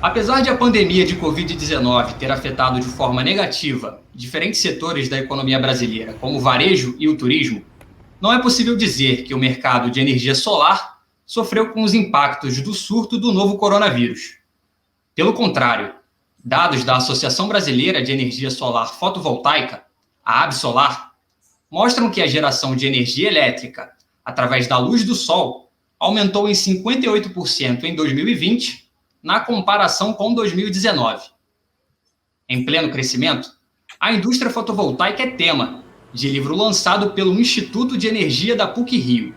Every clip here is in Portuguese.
Apesar de a pandemia de Covid-19 ter afetado de forma negativa diferentes setores da economia brasileira, como o varejo e o turismo, não é possível dizer que o mercado de energia solar sofreu com os impactos do surto do novo coronavírus. Pelo contrário, dados da Associação Brasileira de Energia Solar Fotovoltaica, a Absolar, mostram que a geração de energia elétrica através da luz do sol aumentou em 58% em 2020, na comparação com 2019. Em pleno crescimento, a indústria fotovoltaica é tema de livro lançado pelo Instituto de Energia da PUC-Rio.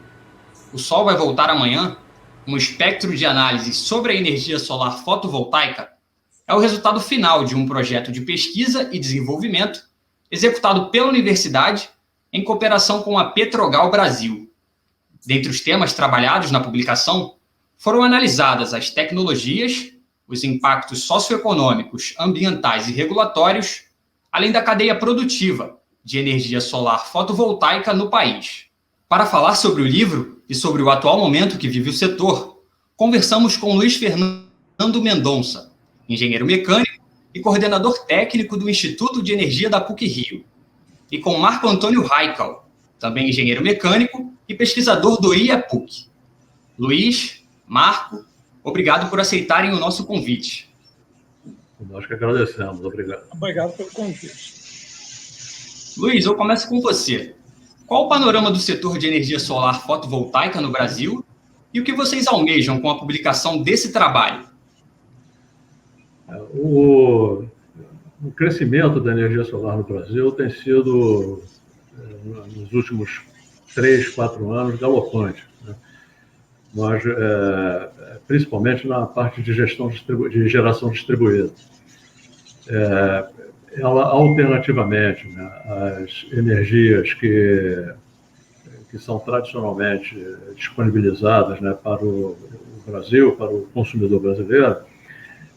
O Sol vai voltar amanhã, um espectro de análise sobre a energia solar fotovoltaica, é o resultado final de um projeto de pesquisa e desenvolvimento executado pela universidade em cooperação com a Petrogal Brasil. Dentre os temas trabalhados na publicação, foram analisadas as tecnologias, os impactos socioeconômicos, ambientais e regulatórios, além da cadeia produtiva de energia solar fotovoltaica no país. Para falar sobre o livro e sobre o atual momento que vive o setor, conversamos com Luiz Fernando Mendonça, engenheiro mecânico e coordenador técnico do Instituto de Energia da PUC-Rio, e com Marco Antônio Raikal, também engenheiro mecânico e pesquisador do IAPUC. Luiz, Marco, obrigado por aceitarem o nosso convite. Nós que agradecemos, obrigado. Obrigado pelo convite. Luiz, eu começo com você. Qual o panorama do setor de energia solar fotovoltaica no Brasil e o que vocês almejam com a publicação desse trabalho? O crescimento da energia solar no Brasil tem sido, nos últimos 3, 4 anos, galopante, né? Nós, principalmente na parte de de geração distribuída. Ela, alternativamente, né, as energias que são tradicionalmente disponibilizadas, né, para o Brasil, para o consumidor brasileiro,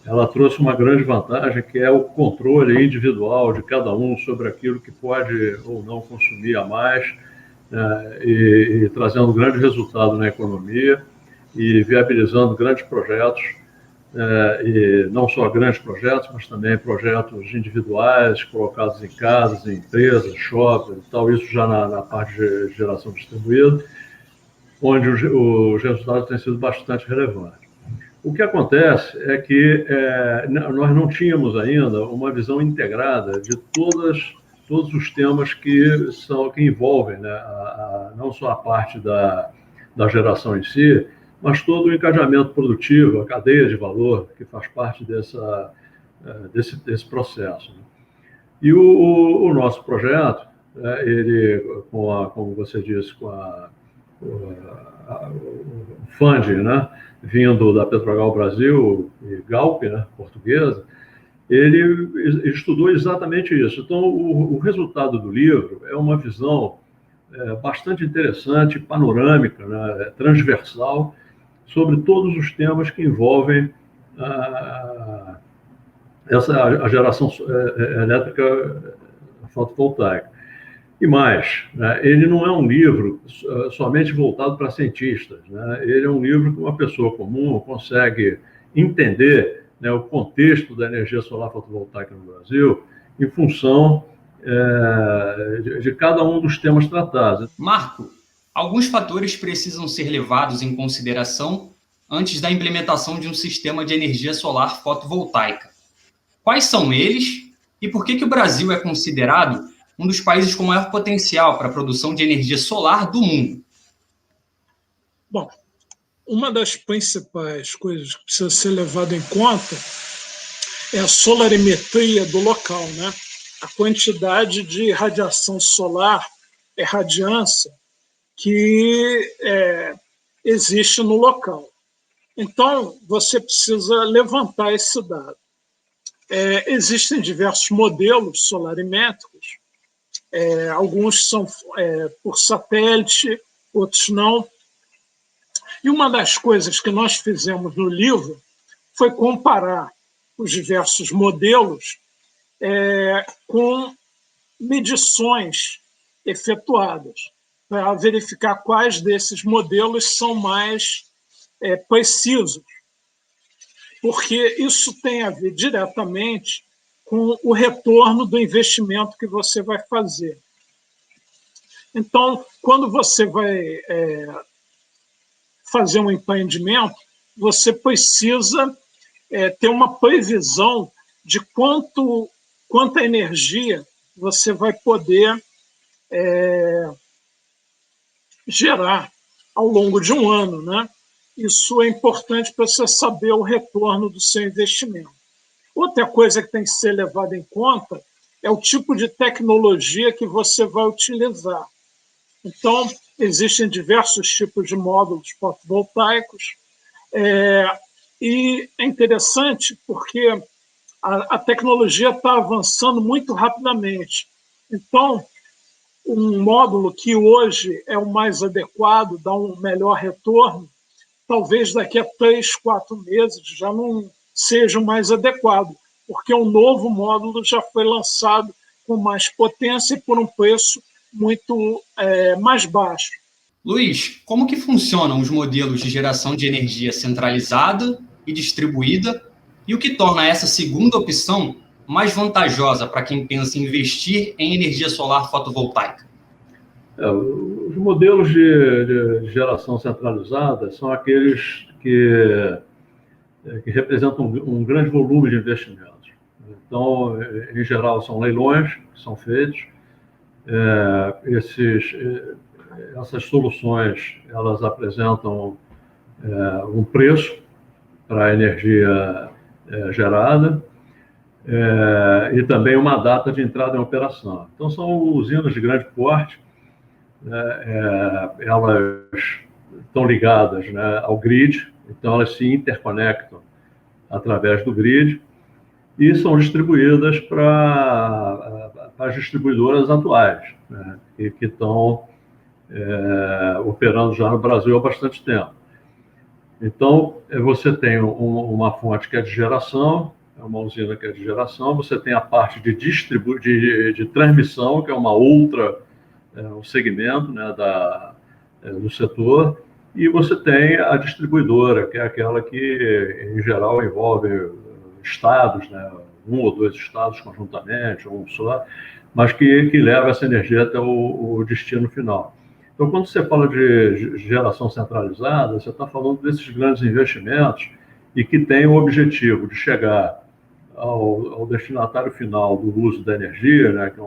ela trouxe uma grande vantagem, que é o controle individual de cada um sobre aquilo que pode ou não consumir a mais, né, e trazendo grande resultado na economia e viabilizando grandes projetos, e não só grandes projetos, mas também projetos individuais, colocados em casas, em empresas, shoppings e tal, isso já na parte de geração distribuída, onde os resultados têm sido bastante relevantes. O que acontece é que nós não tínhamos ainda uma visão integrada de todos os temas que envolvem, né, não só a parte da geração em si, mas todo o engajamento produtivo, a cadeia de valor que faz parte desse processo. E o nosso projeto, ele, como você disse, com o funding, né, vindo da Petrogal Brasil e Galp, né, portuguesa, ele estudou exatamente isso. Então, o resultado do livro é uma visão bastante interessante, panorâmica, né, transversal, sobre todos os temas que envolvem a geração elétrica fotovoltaica. E mais, né, ele não é um livro somente voltado para cientistas, né? Ele é um livro que uma pessoa comum consegue entender, né, o contexto da energia solar fotovoltaica no Brasil em função de cada um dos temas tratados. Marco, alguns fatores precisam ser levados em consideração antes da implementação de um sistema de energia solar fotovoltaica. Quais são eles e por que o Brasil é considerado um dos países com maior potencial para a produção de energia solar do mundo? Bom, uma das principais coisas que precisa ser levada em conta é a solarimetria do local, né? A quantidade de radiação solar, radiância, que existe no local. Então, você precisa levantar esse dado. Existem diversos modelos solarimétricos, alguns são por satélite, outros não. E uma das coisas que nós fizemos no livro foi comparar os diversos modelos com medições efetuadas, para verificar quais desses modelos são mais precisos. porque isso tem a ver diretamente com o retorno do investimento que você vai fazer. Então, quando você vai fazer um empreendimento, você precisa ter uma previsão de quanta energia você vai poder gerar ao longo de um ano, né? Isso é importante para você saber o retorno do seu investimento. Outra coisa que tem que ser levada em conta é o tipo de tecnologia que você vai utilizar. Então, existem diversos tipos de módulos fotovoltaicos, e é interessante porque a tecnologia está avançando muito rapidamente. Então, um módulo que hoje é o mais adequado, dá um melhor retorno, talvez daqui a 3, 4 meses já não seja o mais adequado, porque um novo módulo já foi lançado com mais potência e por um preço muito mais baixo. Luiz, como que funcionam os modelos de geração de energia centralizada e distribuída e o que torna essa segunda opção mais vantajosa para quem pensa em investir em energia solar fotovoltaica? Os modelos de geração centralizada são aqueles que representam um grande volume de investimentos. Então, em geral, são leilões que são feitos. Essas soluções, elas apresentam um preço para a energia gerada e também uma data de entrada em operação. Então, são usinas de grande porte, elas estão ligadas, né, ao grid, então elas se interconectam através do grid e são distribuídas para as distribuidoras atuais, né, que estão operando já no Brasil há bastante tempo. Então, você tem uma fonte que é de geração, é uma usina que é de geração, você tem a parte de transmissão, que é uma outra, um segmento, né, do setor, e você tem a distribuidora, que é aquela que, em geral, envolve estados, né, 1 ou 2 estados conjuntamente, ou um só, mas que leva essa energia até o destino final. Então, quando você fala de geração centralizada, você está falando desses grandes investimentos e que tem o objetivo de chegar ao destinatário final do uso da energia, né, que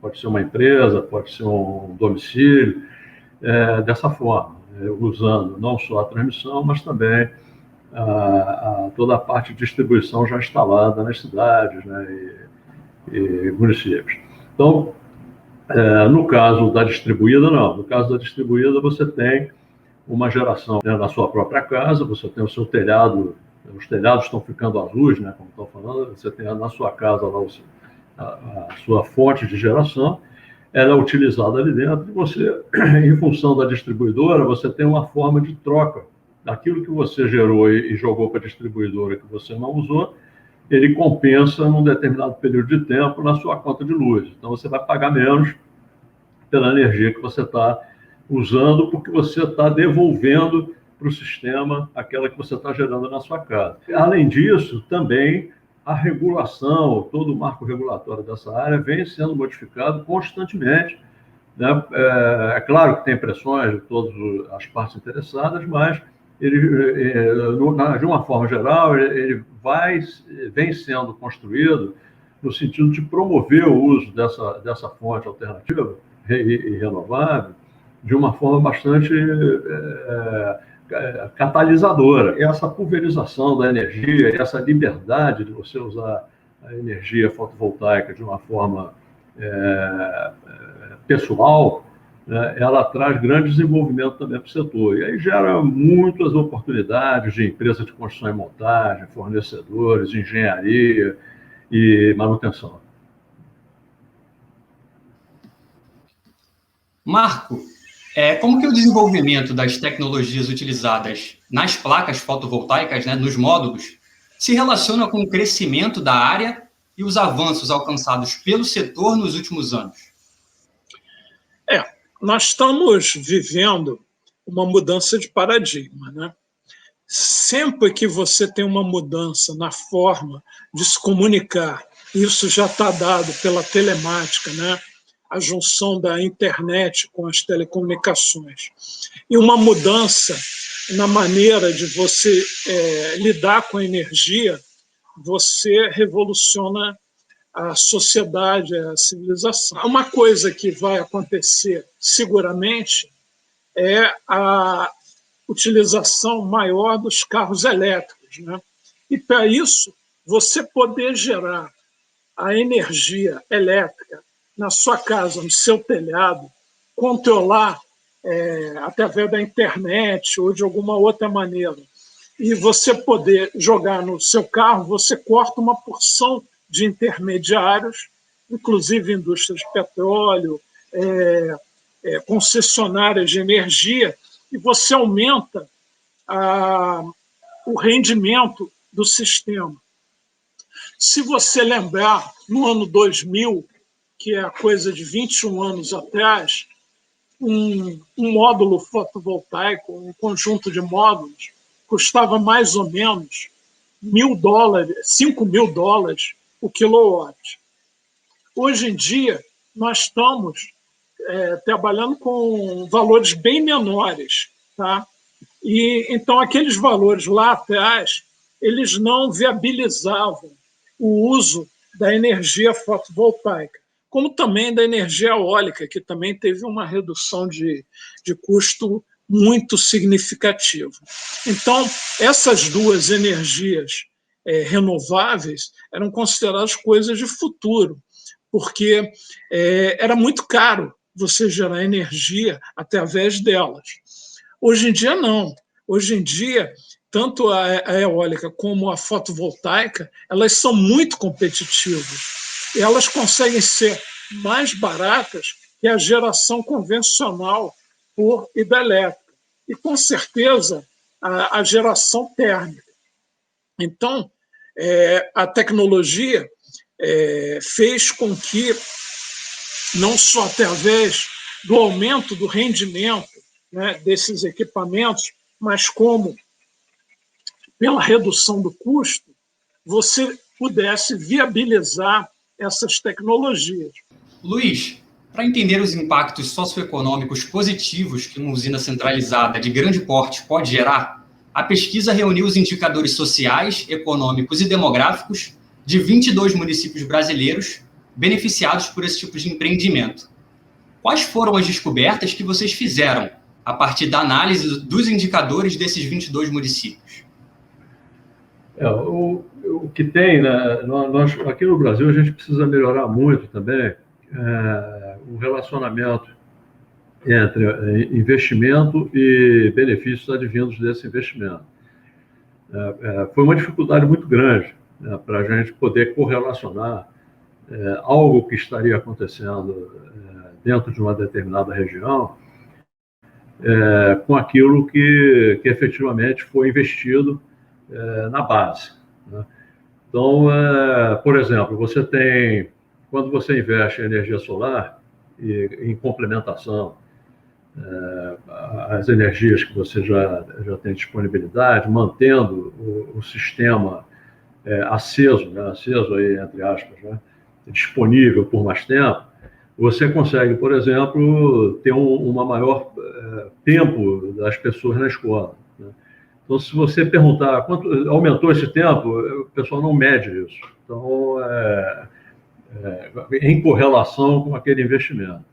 pode ser uma empresa, pode ser um domicílio, dessa forma, usando não só a transmissão, mas também toda a parte de distribuição já instalada nas cidades, né, e municípios. Então, no caso da distribuída, não. No caso da distribuída, você tem uma geração, né, na sua própria casa, você tem o seu telhado, os telhados estão ficando azuis, né, como estão falando, você tem na sua casa lá a sua fonte de geração, ela é utilizada ali dentro, e você, em função da distribuidora, você tem uma forma de troca daquilo que você gerou e jogou para a distribuidora que você não usou, ele compensa num determinado período de tempo na sua conta de luz. Então, você vai pagar menos pela energia que você está usando, porque você está devolvendo para o sistema aquela que você está gerando na sua casa. Além disso, também a regulação, todo o marco regulatório dessa área vem sendo modificado constantemente, né? É claro que tem pressões de todas as partes interessadas, mas ele, de uma forma geral, ele vem sendo construído no sentido de promover o uso dessa fonte alternativa e renovável de uma forma bastante catalisadora. Essa pulverização da energia, essa liberdade de você usar a energia fotovoltaica de uma forma pessoal, né, ela traz grande desenvolvimento também para o setor. E aí gera muitas oportunidades de empresas de construção e montagem, fornecedores, engenharia e manutenção. Marco, como que o desenvolvimento das tecnologias utilizadas nas placas fotovoltaicas, né, nos módulos, se relaciona com o crescimento da área e os avanços alcançados pelo setor nos últimos anos? Nós estamos vivendo uma mudança de paradigma, né? sempre que você tem uma mudança na forma de se comunicar, isso já está dado pela telemática, né? A junção da internet com as telecomunicações, e uma mudança na maneira de você lidar com a energia, você revoluciona a sociedade, a civilização. Uma coisa que vai acontecer seguramente é a utilização maior dos carros elétricos, né? E para isso, você poder gerar a energia elétrica na sua casa, no seu telhado, controlar através da internet ou de alguma outra maneira, e você poder jogar no seu carro, você corta uma porção de intermediários, inclusive indústrias de petróleo, concessionárias de energia, e você aumenta o rendimento do sistema. Se você lembrar, no ano 2000, que é a coisa de 21 anos atrás, um módulo fotovoltaico, um conjunto de módulos, custava mais ou menos $1.000, $5.000 o quilowatt. Hoje em dia, nós estamos trabalhando com valores bem menores, tá? E então aqueles valores lá atrás, eles não viabilizavam o uso da energia fotovoltaica, como também da energia eólica, que também teve uma redução de custo muito significativa. Então, essas duas energias renováveis eram consideradas coisas de futuro, porque era muito caro você gerar energia através delas. Hoje em dia, não. Hoje em dia, tanto a eólica como a fotovoltaica, elas são muito competitivas. E elas conseguem ser mais baratas que a geração convencional por hidrelétrica. E, com certeza, a geração térmica. Então, a tecnologia fez com que, não só através do aumento do rendimento, né, desses equipamentos, mas como pela redução do custo, você pudesse viabilizar essas tecnologias. Luiz, para entender os impactos socioeconômicos positivos que uma usina centralizada de grande porte pode gerar, a pesquisa reuniu os indicadores sociais, econômicos e demográficos de 22 municípios brasileiros beneficiados por esse tipo de empreendimento. Quais foram as descobertas que vocês fizeram a partir da análise dos indicadores desses 22 municípios? O que tem, né, nós, aqui no Brasil, a gente precisa melhorar muito também o relacionamento entre investimento e benefícios advindos desse investimento. Foi uma dificuldade muito grande, né, para a gente poder correlacionar algo que estaria acontecendo dentro de uma determinada região com aquilo que efetivamente foi investido na base, né? Então, por exemplo, quando você investe em energia solar e em complementação às energias que você já tem disponibilidade, mantendo o sistema aceso, né, aceso aí, entre aspas, né, disponível por mais tempo, você consegue, por exemplo, ter um maior tempo das pessoas na escola, né? Então, se você perguntar quanto aumentou esse tempo, o pessoal não mede isso. Então, em correlação com aquele investimento.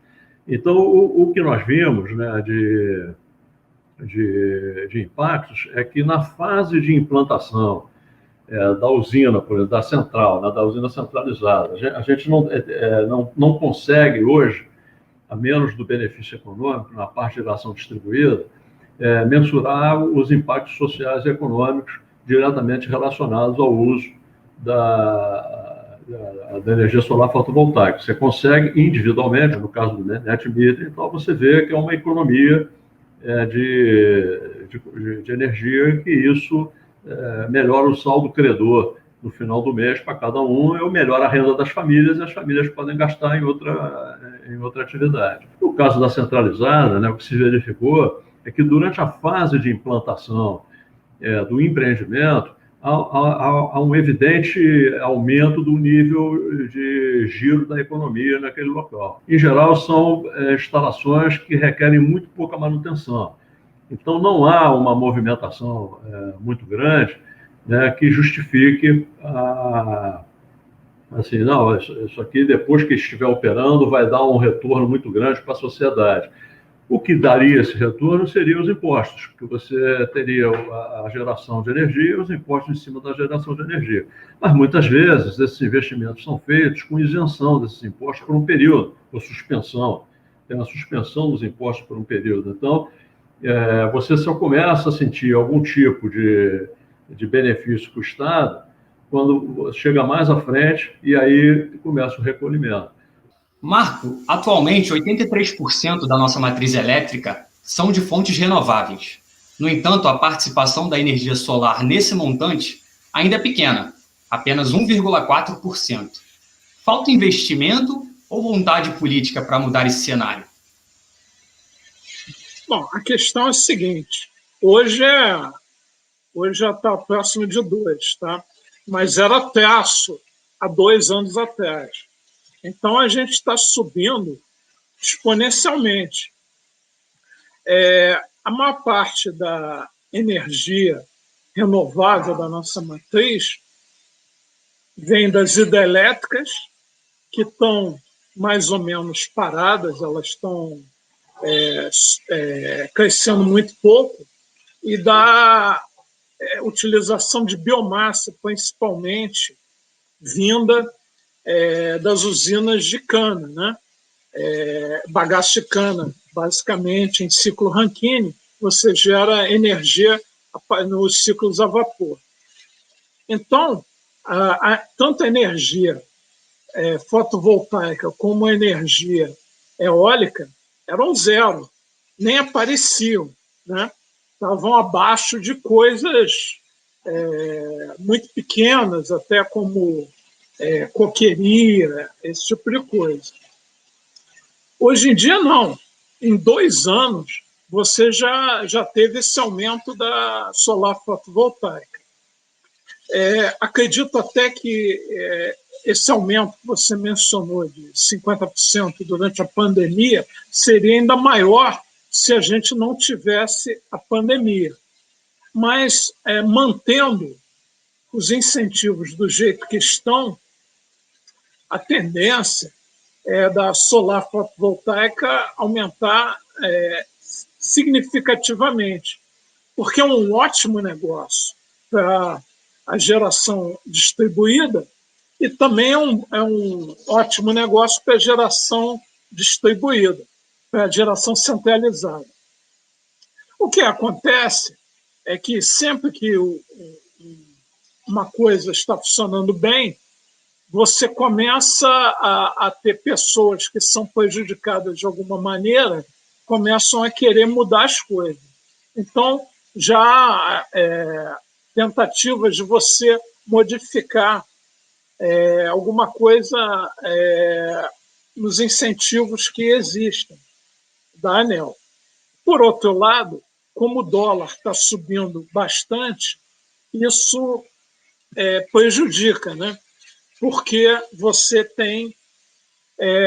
Então, o que nós vimos, né, de impactos é que na fase de implantação da usina, por exemplo, da central, né, da usina centralizada, a gente não consegue hoje, a menos do benefício econômico, na parte de geração distribuída, mensurar os impactos sociais e econômicos diretamente relacionados ao uso da energia solar fotovoltaica. Você consegue individualmente, no caso do net metering, então você vê que é uma economia de energia, que isso melhora o saldo credor no final do mês para cada um, melhora a renda das famílias, e as famílias podem gastar em outra atividade. No caso da centralizada, né, o que se verificou é que durante a fase de implantação do empreendimento, há um evidente aumento do nível de giro da economia naquele local. Em geral, são instalações que requerem muito pouca manutenção. Então, não há uma movimentação muito grande, né, que justifique assim, não, isso aqui, depois que estiver operando, vai dar um retorno muito grande para a sociedade. O que daria esse retorno seriam os impostos, porque você teria a geração de energia e os impostos em cima da geração de energia. Mas, muitas vezes, esses investimentos são feitos com isenção desses impostos por um período, ou suspensão. Tem uma suspensão dos impostos por um período. Então, você só começa a sentir algum tipo de benefício para o Estado quando chega mais à frente e aí começa o recolhimento. Marco, atualmente 83% da nossa matriz elétrica são de fontes renováveis. No entanto, a participação da energia solar nesse montante ainda é pequena, apenas 1,4%. Falta investimento ou vontade política para mudar esse cenário? Bom, a questão é a seguinte: hoje já está próximo de 2, tá? Mas era traço há 2 anos atrás. Então, a gente está subindo exponencialmente. A maior parte da energia renovável da nossa matriz vem das hidrelétricas, que estão mais ou menos paradas, elas estão crescendo muito pouco, e da utilização de biomassa, principalmente vinda das usinas de cana, né? Bagaço de cana, basicamente, em ciclo Rankine, você gera energia nos ciclos a vapor. Então, tanto a energia fotovoltaica como a energia eólica eram zero, nem apareciam, né? Estavam abaixo de coisas muito pequenas, até como coqueria, esse tipo de coisa. Hoje em dia, não. Em 2 anos, você já teve esse aumento da solar fotovoltaica. Acredito até que esse aumento que você mencionou de 50% durante a pandemia seria ainda maior se a gente não tivesse a pandemia. Mas, mantendo os incentivos do jeito que estão, a tendência é da solar fotovoltaica aumentar significativamente, porque é um ótimo negócio para a geração distribuída e também é um ótimo negócio para a geração distribuída, para a geração centralizada. O que acontece é que sempre que uma coisa está funcionando bem, você começa a ter pessoas que são prejudicadas de alguma maneira, começam a querer mudar as coisas. Então, já há tentativas de você modificar alguma coisa nos incentivos que existem da ANEEL. Por outro lado, como o dólar está subindo bastante, isso prejudica, né? Porque você tem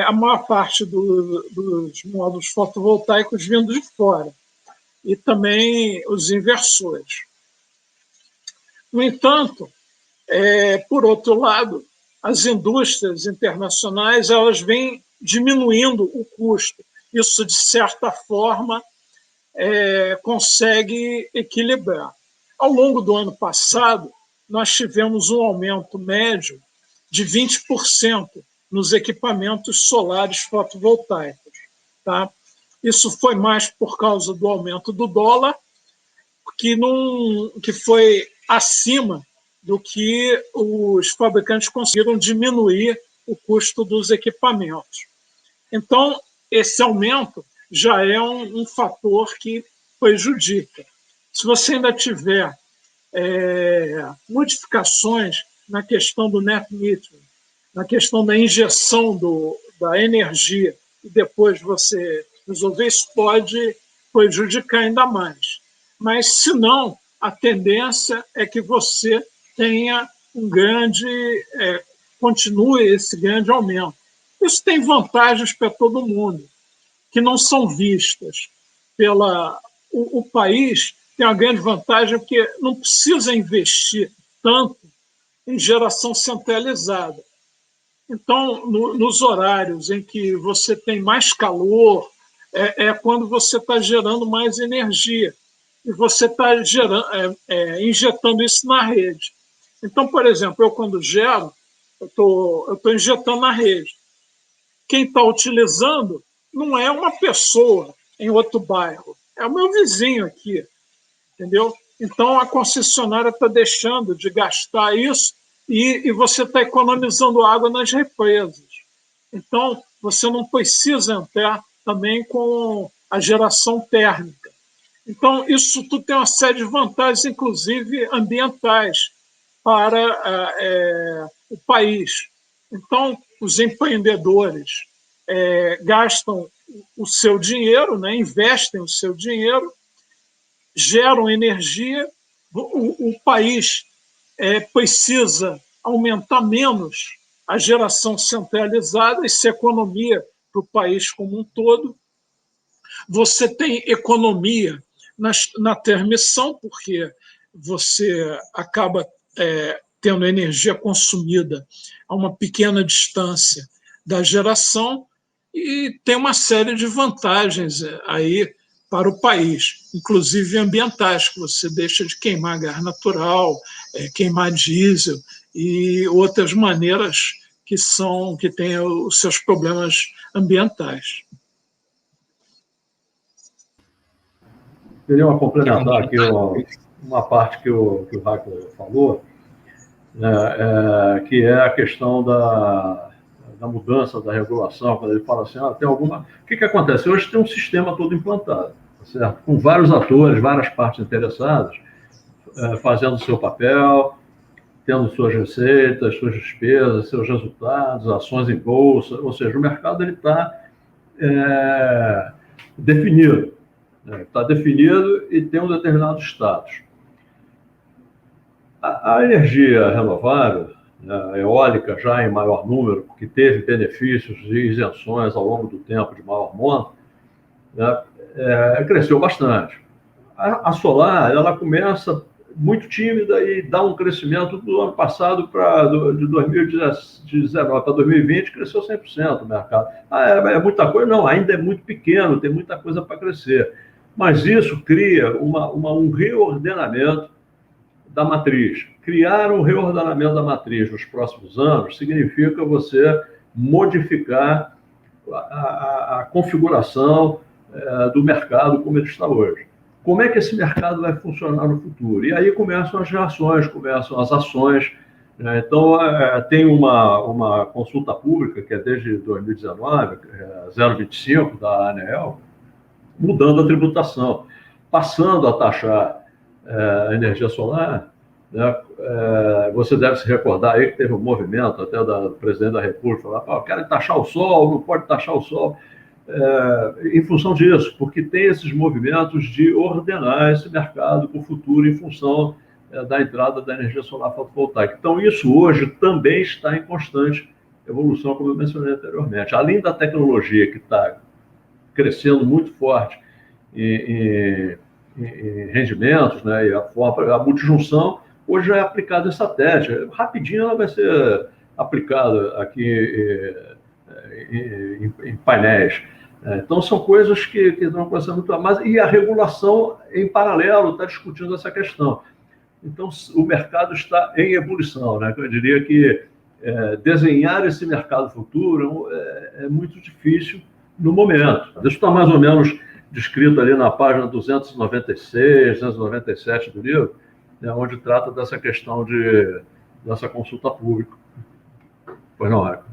a maior parte dos módulos fotovoltaicos vindo de fora e também os inversores. No entanto, por outro lado, as indústrias internacionais elas vêm diminuindo o custo. Isso, de certa forma, consegue equilibrar. Ao longo do ano passado, nós tivemos um aumento médio de 20% nos equipamentos solares fotovoltaicos. Tá? Isso foi mais por causa do aumento do dólar, que foi acima do que os fabricantes conseguiram diminuir o custo dos equipamentos. Então, esse aumento já é um fator que prejudica. Se você ainda tiver modificações na questão do net metering, na questão da injeção da energia, e depois você resolver, isso pode prejudicar ainda mais. Mas, se não, a tendência é que você tenha continue esse grande aumento. Isso tem vantagens para todo mundo, que não são vistas o país tem uma grande vantagem porque não precisa investir tanto em geração centralizada. Então, nos horários em que você tem mais calor, é quando você está gerando mais energia e você está injetando isso na rede. Então, por exemplo, eu quando gero, eu estou injetando na rede. Quem está utilizando não é uma pessoa em outro bairro, é o meu vizinho aqui, entendeu? Então, a concessionária está deixando de gastar isso e você está economizando água nas represas. Então, você não precisa entrar também com a geração térmica. Então, isso tudo tem uma série de vantagens, inclusive ambientais, para o país. Então, os empreendedores gastam o seu dinheiro, né, investem o seu dinheiro, geram energia, o país precisa aumentar menos a geração centralizada, isso é economia para o país como um todo. Você tem economia na transmissão, porque você acaba tendo energia consumida a uma pequena distância da geração e tem uma série de vantagens aí para o país, inclusive ambientais, que você deixa de queimar gás natural, queimar diesel e outras maneiras que têm os seus problemas ambientais. Queria complementar aqui uma parte que o Hackler falou, né, que é a questão da mudança da regulação, quando ele fala assim, tem alguma... O que acontece? Hoje tem um sistema todo implantado, tá certo? Com vários atores, várias partes interessadas, fazendo o seu papel, tendo suas receitas, suas despesas, seus resultados, ações em bolsa, ou seja, o mercado está definido. Está definido e tem um determinado status. A energia renovável, a eólica já em maior número, que teve benefícios e isenções ao longo do tempo de maior monta, cresceu bastante. A solar, ela começa muito tímida e dá um crescimento do ano passado de 2019 para 2020, cresceu 100% o mercado. É muita coisa? Não, ainda é muito pequeno, tem muita coisa para crescer. Mas isso cria um reordenamento da matriz. Criar um reordenamento da matriz nos próximos anos significa você modificar a configuração do mercado como ele está hoje. Como é que esse mercado vai funcionar no futuro? E aí começam as reações, começam as ações. Então, tem uma consulta pública, que é desde 2019, 025 da ANEEL, mudando a tributação, passando a taxar a energia solar. Você deve se recordar aí que teve um movimento até do presidente da República, falar, querem taxar o sol, não pode taxar o sol. Em função disso, porque tem esses movimentos de ordenar esse mercado para o futuro em função da entrada da energia solar fotovoltaica. Então, isso hoje também está em constante evolução, como eu mencionei anteriormente. Além da tecnologia que está crescendo muito forte em rendimentos, né, e a multijunção, hoje já é aplicada em satélite. Rapidinho ela vai ser aplicada aqui em painéis. Então, são coisas que estão acontecendo muito mais. E a regulação, em paralelo, está discutindo essa questão. Então, o mercado está em ebulição, né? Eu diria que desenhar esse mercado futuro é muito difícil no momento. Isso está mais ou menos descrito ali na página 296, 297 do livro, né, onde trata dessa questão dessa consulta pública. Pois não, Marco?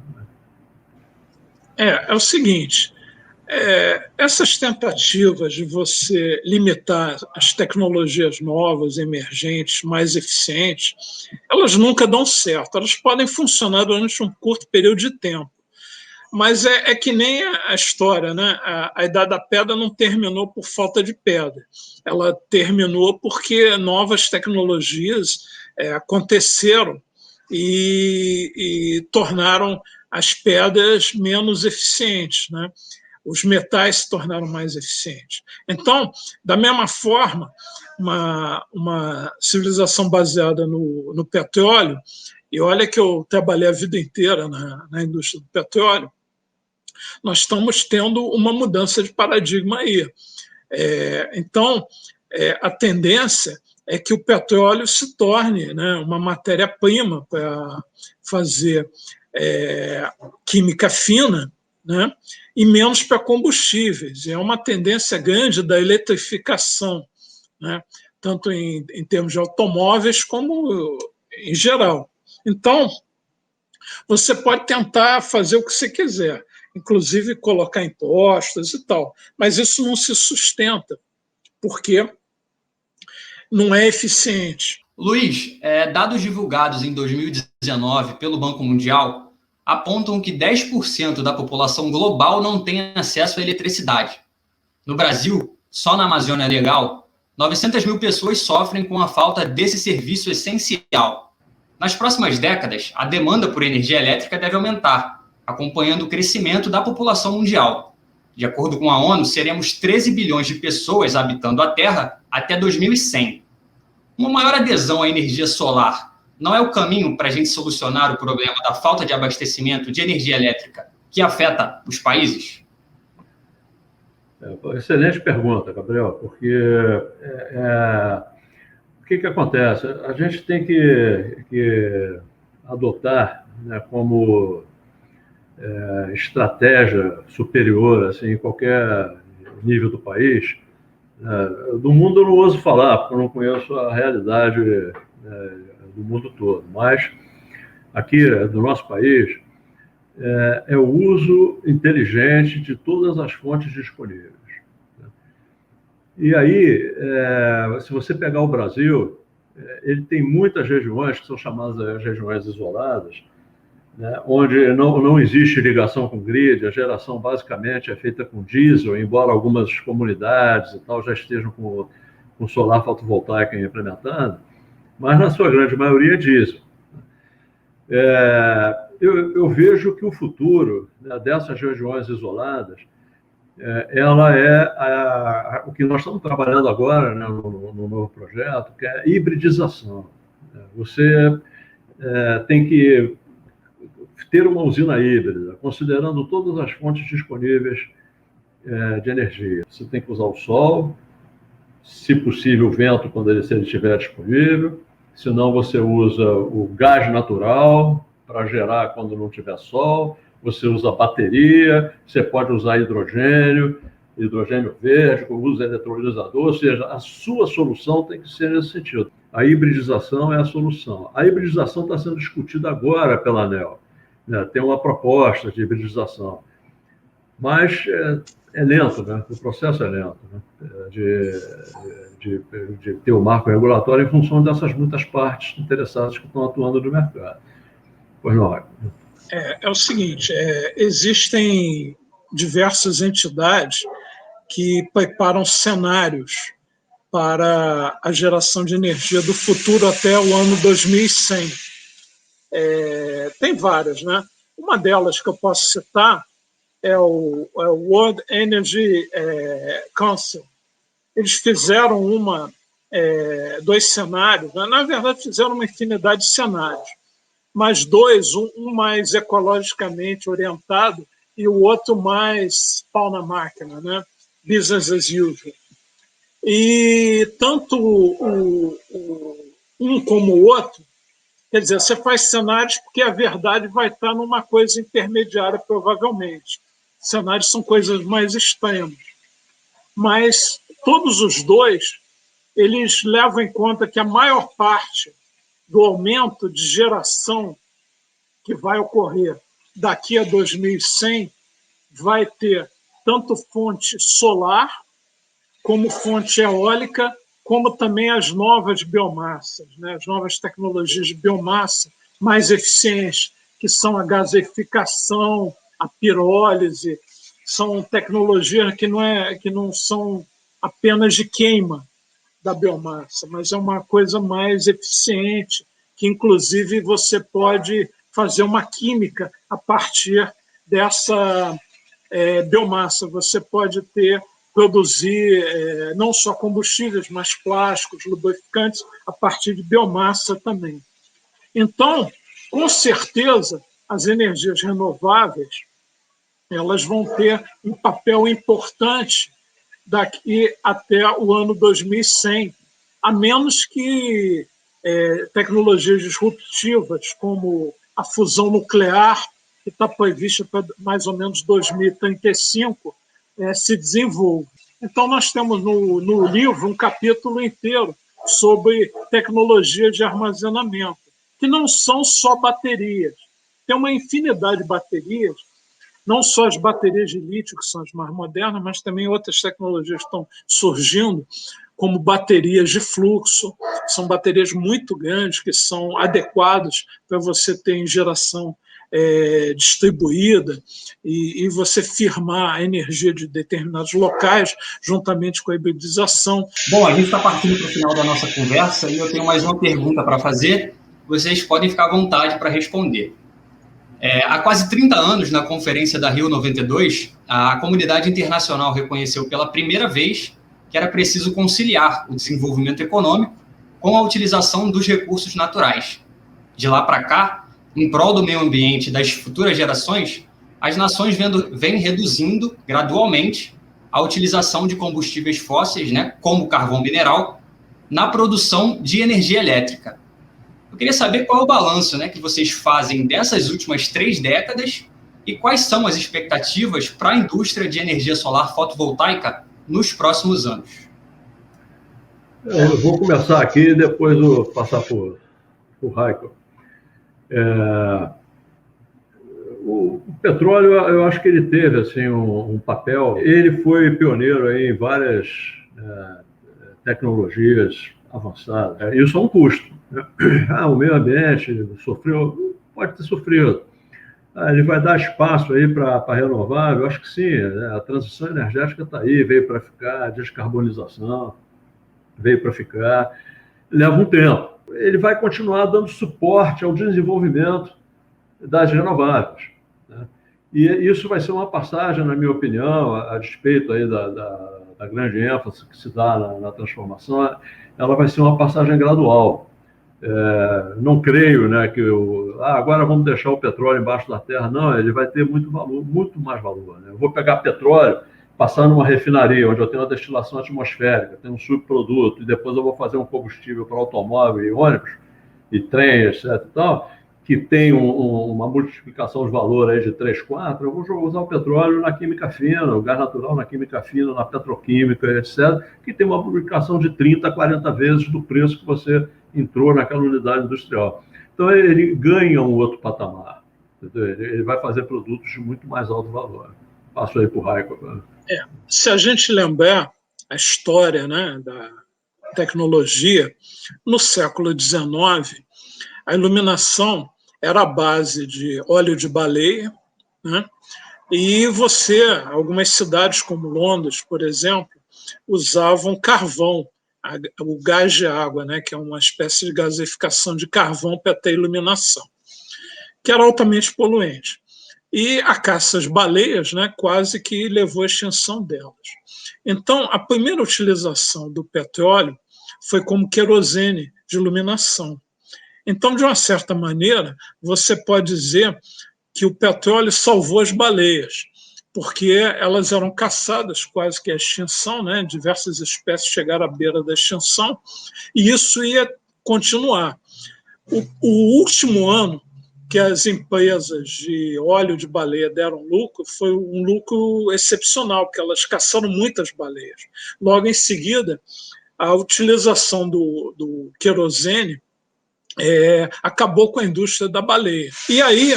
É o seguinte, essas tentativas de você limitar as tecnologias novas, emergentes, mais eficientes, elas nunca dão certo. Elas podem funcionar durante um curto período de tempo. Mas é que nem a história, né? A Idade da Pedra não terminou por falta de pedra. Ela terminou porque novas tecnologias aconteceram e tornaram as pedras menos eficientes, né? Os metais se tornaram mais eficientes. Então, da mesma forma, uma civilização baseada no petróleo, e olha que eu trabalhei a vida inteira na indústria do petróleo, nós estamos tendo uma mudança de paradigma aí. Então, a tendência é que o petróleo se torne, né, uma matéria-prima para fazer química fina, né, e menos para combustíveis. É uma tendência grande da eletrificação, né, tanto em termos de automóveis como em geral. Então, você pode tentar fazer o que você quiser, inclusive colocar impostos e tal, mas isso não se sustenta, porque não é eficiente. Luiz, dados divulgados em 2019 pelo Banco Mundial apontam que 10% da população global não tem acesso à eletricidade. No Brasil, só na Amazônia Legal, 900 mil pessoas sofrem com a falta desse serviço essencial. Nas próximas décadas, a demanda por energia elétrica deve aumentar, acompanhando o crescimento da população mundial. De acordo com a ONU, seremos 13 bilhões de pessoas habitando a Terra até 2100. Uma maior adesão à energia solar não é o caminho para a gente solucionar o problema da falta de abastecimento de energia elétrica que afeta os países? Excelente pergunta, Gabriel, porque o que acontece? A gente tem que adotar, né, como estratégia superior, assim, em qualquer nível do país. Do mundo eu não ouso falar, porque eu não conheço a realidade do mundo todo, mas aqui do nosso país é o uso inteligente de todas as fontes disponíveis. E aí, se você pegar o Brasil, ele tem muitas regiões que são chamadas regiões isoladas, né, onde não existe ligação com grid, a geração basicamente é feita com diesel, embora algumas comunidades e tal já estejam com solar fotovoltaico implementado, mas na sua grande maioria é diesel. Eu vejo que o futuro, né, dessas regiões isoladas, ela é o que nós estamos trabalhando agora, né, no novo projeto, que é a hibridização. Você tem que ter uma usina híbrida, considerando todas as fontes disponíveis de energia. Você tem que usar o sol, se possível o vento quando ele estiver disponível, senão você usa o gás natural para gerar quando não tiver sol, você usa bateria, você pode usar hidrogênio verde, usa eletrolisador, ou seja, a sua solução tem que ser nesse sentido. A hibridização é a solução. A hibridização está sendo discutida agora pela ANEEL. Tem uma proposta de hibridização, mas é lento, né? O processo é lento, né? de ter o marco regulatório em função dessas muitas partes interessadas que estão atuando no mercado. Pois não. É o seguinte, existem diversas entidades que preparam cenários para a geração de energia do futuro até o ano 2100. Tem várias, né? Uma delas que eu posso citar é o World Energy Council. Eles fizeram dois cenários, né? Na verdade fizeram uma infinidade de cenários, mas dois, um mais ecologicamente orientado e o outro mais pau na máquina, né? Business as usual. E tanto um como o outro, quer dizer, você faz cenários porque a verdade vai estar numa coisa intermediária, provavelmente. Cenários são coisas mais extremas. Mas todos os dois, eles levam em conta que a maior parte do aumento de geração que vai ocorrer daqui a 2100 vai ter tanto fonte solar, como fonte eólica, como também as novas biomassas, né? As novas tecnologias de biomassa mais eficientes, que são a gaseificação, a pirólise, são tecnologias que não são apenas de queima da biomassa, mas é uma coisa mais eficiente, que inclusive você pode fazer uma química a partir dessa biomassa. Você pode produzir não só combustíveis, mas plásticos, lubrificantes, a partir de biomassa também. Então, com certeza, as energias renováveis elas vão ter um papel importante daqui até o ano 2100, a menos que tecnologias disruptivas, como a fusão nuclear, que está prevista para mais ou menos 2035, se desenvolvam. Então, nós temos no livro um capítulo inteiro sobre tecnologia de armazenamento, que não são só baterias. Tem uma infinidade de baterias, não só as baterias de lítio, que são as mais modernas, mas também outras tecnologias estão surgindo, como baterias de fluxo. São baterias muito grandes, que são adequadas para você ter em geração distribuída e você firmar a energia de determinados locais, juntamente com a hibridização. Bom, a gente está partindo para o final da nossa conversa e eu tenho mais uma pergunta para fazer. Vocês podem ficar à vontade para responder. Há quase 30 anos, na Conferência da Rio 92, a comunidade internacional reconheceu pela primeira vez que era preciso conciliar o desenvolvimento econômico com a utilização dos recursos naturais. De lá para cá, em prol do meio ambiente e das futuras gerações, as nações vêm reduzindo gradualmente a utilização de combustíveis fósseis, né, como o carvão mineral, na produção de energia elétrica. Eu queria saber qual é o balanço, né, que vocês fazem dessas últimas 3 décadas e quais são as expectativas para a indústria de energia solar fotovoltaica nos próximos anos. Eu vou começar aqui e depois vou passar para o Raiko. O petróleo, eu acho que ele teve assim, um papel. Ele foi pioneiro aí em várias tecnologias avançadas. Isso é um custo. O meio ambiente sofreu, pode ter sofrido. Ele vai dar espaço aí para renovável? Eu acho que sim. A transição energética está aí, veio para ficar, a descarbonização veio para ficar. Leva um tempo. Ele vai continuar dando suporte ao desenvolvimento das renováveis, né? E isso vai ser uma passagem, na minha opinião, a despeito aí da grande ênfase que se dá na transformação, ela vai ser uma passagem gradual. Não creio, né, que agora vamos deixar o petróleo embaixo da terra. Não, ele vai ter muito valor, muito mais valor, né? Eu vou pegar petróleo, passar numa refinaria, onde eu tenho uma destilação atmosférica, tenho um subproduto, e depois eu vou fazer um combustível para automóvel e ônibus, e trem, etc. e tal, que tem uma multiplicação de valor aí de 3, 4, eu vou usar o petróleo na química fina, o gás natural na química fina, na petroquímica, etc., que tem uma multiplicação de 30, 40 vezes do preço que você entrou naquela unidade industrial. Então, ele ganha um outro patamar. Entendeu? Ele vai fazer produtos de muito mais alto valor. Passo aí para o Raiko. Se a gente lembrar a história, né, da tecnologia, no século XIX, a iluminação era a base de óleo de baleia, né? E algumas cidades como Londres, por exemplo, usavam carvão, o gás de água, né, que é uma espécie de gasificação de carvão para ter iluminação, que era altamente poluente. E a caça às baleias, né, quase que levou à extinção delas. Então, a primeira utilização do petróleo foi como querosene de iluminação. Então, de uma certa maneira, você pode dizer que o petróleo salvou as baleias, porque elas eram caçadas quase que à extinção, né? Diversas espécies chegaram à beira da extinção, e isso ia continuar. O último ano que as empresas de óleo de baleia deram lucro foi um lucro excepcional, porque elas caçaram muitas baleias. Logo em seguida, a utilização do querosene acabou com a indústria da baleia. E aí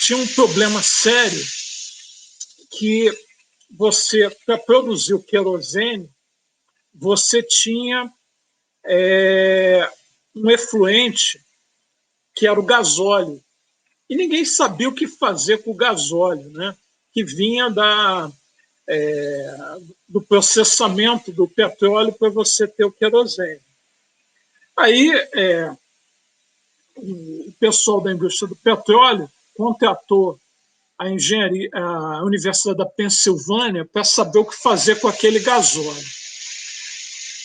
tinha um problema sério, que para produzir o querosene, você tinha um efluente que era o gasóleo. E ninguém sabia o que fazer com o gasóleo, né, que vinha do processamento do petróleo para você ter o querosene. Aí o pessoal da indústria do petróleo contratou a Universidade da Pensilvânia para saber o que fazer com aquele gasóleo.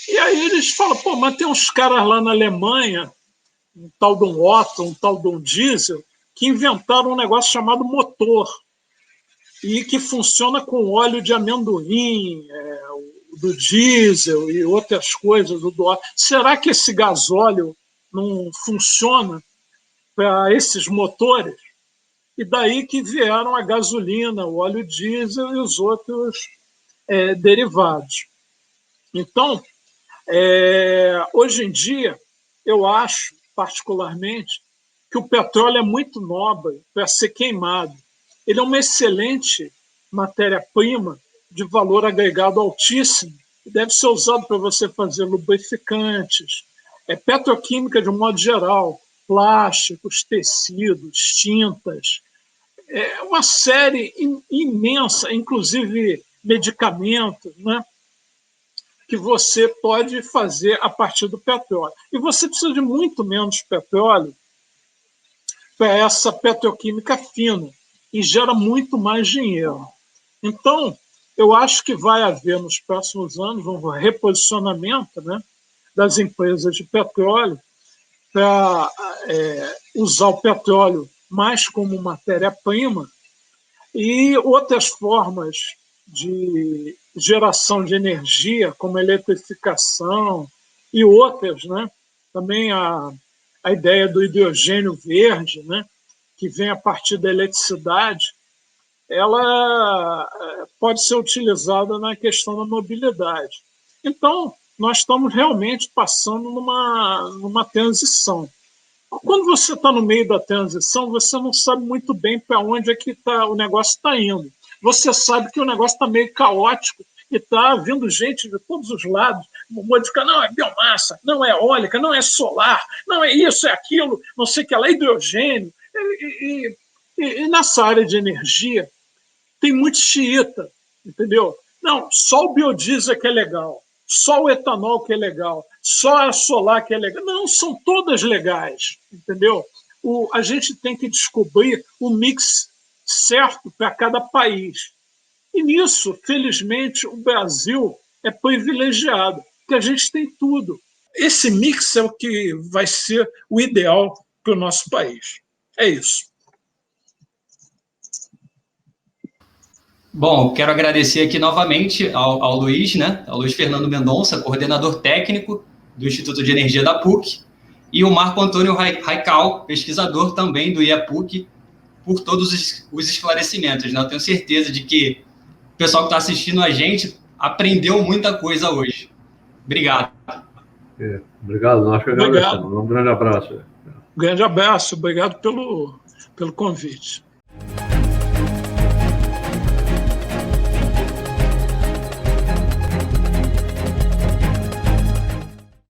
E aí eles falam, pô, mas tem uns caras lá na Alemanha, um tal de um Otto, um tal de um diesel, que inventaram um negócio chamado motor, e que funciona com óleo de amendoim, do diesel e outras coisas. Será que esse gasóleo não funciona para esses motores? E daí que vieram a gasolina, o óleo diesel e os outros derivados. Então, hoje em dia, eu acho, particularmente, que o petróleo é muito nobre para ser queimado. Ele é uma excelente matéria-prima de valor agregado altíssimo e deve ser usado para você fazer lubrificantes, petroquímica de um modo geral, plásticos, tecidos, tintas, uma série imensa, inclusive medicamentos, né, que você pode fazer a partir do petróleo. E você precisa de muito menos petróleo para essa petroquímica fina e gera muito mais dinheiro. Então, eu acho que vai haver nos próximos anos um reposicionamento, né, das empresas de petróleo para usar o petróleo mais como matéria-prima e outras formas de geração de energia, como eletrificação e outras, né? Também a ideia do hidrogênio verde, né? Que vem a partir da eletricidade, ela pode ser utilizada na questão da mobilidade. Então, nós estamos realmente passando numa transição. Quando você está no meio da transição, você não sabe muito bem para onde é que o negócio está indo. Você sabe que o negócio está meio caótico e está vindo gente de todos os lados, modificar, não, é biomassa, não é eólica, não é solar, não é isso, é aquilo, não sei o que lá, hidrogênio. E nessa área de energia, tem muito xiita, entendeu? Não, só o biodiesel que é legal, só o etanol que é legal, só a solar que é legal. Não, são todas legais, entendeu? A gente tem que descobrir o mix certo para cada país. E nisso, felizmente, o Brasil é privilegiado, porque a gente tem tudo. Esse mix é o que vai ser o ideal para o nosso país. É isso. Bom, quero agradecer aqui novamente ao Luiz, né? Ao Luiz Fernando Mendonça, coordenador técnico do Instituto de Energia da PUC, e o Marco Antônio Raical, pesquisador também do IAPUC, por todos os esclarecimentos, né? Eu tenho certeza de que o pessoal que está assistindo a gente aprendeu muita coisa hoje. Obrigado. Obrigado, nós que agradecemos. Um grande abraço. Um grande abraço, obrigado pelo convite.